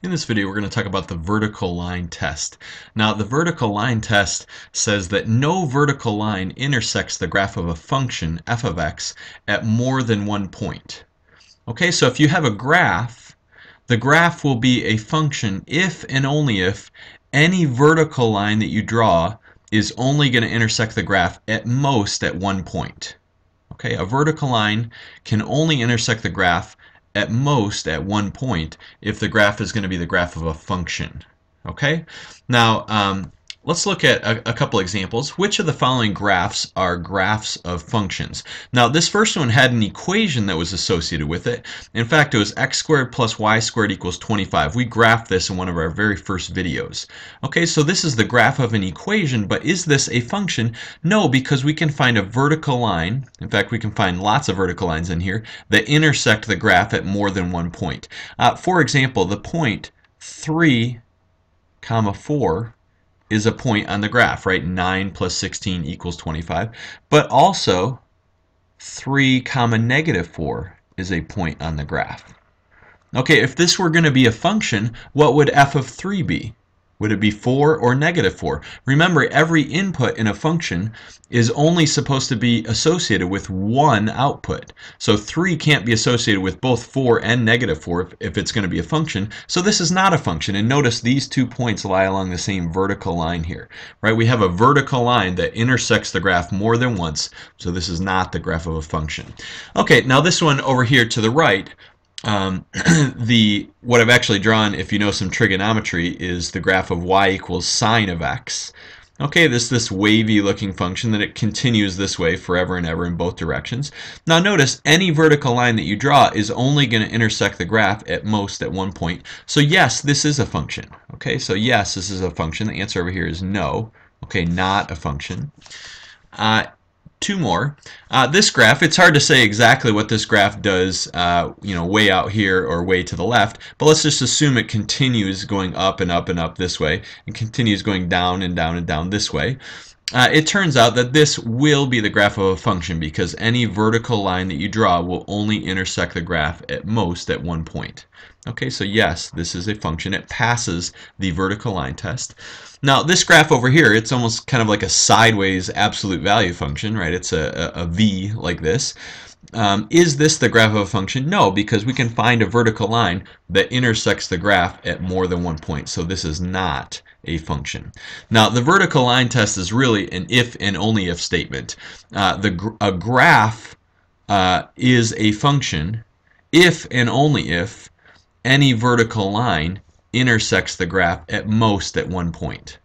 In this video, we're going to talk about the vertical line test. Now, the vertical line test says that no vertical line intersects the graph of a function, f of x, at more than one point. Okay, so if you have a graph, the graph will be a function if and only if any vertical line that you draw is only going to intersect the graph at most at one point. Okay, a vertical line can only intersect the graph at most at one point if the graph is going to be the graph of a function. Okay, now let's look at a couple examples. Which of the following graphs are graphs of functions? Now, this first one had an equation that was associated with it. In fact, it was x squared plus y squared equals 25. We graphed this in one of our very first videos. Okay, so this is the graph of an equation, but is this a function? No, because we can find a vertical line. In fact, we can find lots of vertical lines in here that intersect the graph at more than one point. For example, the point 3, 4 is a point on the graph, right? 9 plus 16 equals 25. But also 3, negative 4 is a point on the graph. Okay, if this were going to be a function, what would f of 3 be? Would it be 4 or negative 4? Remember, every input in a function is only supposed to be associated with one output. So 3 can't be associated with both 4 and negative 4 if it's going to be a function. So this is not a function. And notice these 2 points lie along the same vertical line here. Right? We have a vertical line that intersects the graph more than once. So this is not the graph of a function. Okay, now this one over here to the right, what I've actually drawn, if you know some trigonometry, is the graph of y equals sine of x. Okay, this wavy looking function that it continues this way forever and ever in both directions. Now notice any vertical line that you draw is only going to intersect the graph at most at one point. So yes, this is a function. Okay, so yes, this is a function. The answer over here is no. Okay, not a function. Two more. This graph, it's hard to say exactly what this graph does, way out here or way to the left, but let's just assume it continues going up and up and up this way and continues going down and down and down this way. It turns out that this will be the graph of a function because any vertical line that you draw will only intersect the graph at most at one point. Okay, so yes, this is a function. It passes the vertical line test. Now, this graph over here, it's almost kind of like a sideways absolute value function, right? It's a V like this. Is this the graph of a function? No, because we can find a vertical line that intersects the graph at more than one point. So this is not a function. Now, the vertical line test is really an if and only if statement. A graph is a function if and only if any vertical line intersects the graph at most at one point.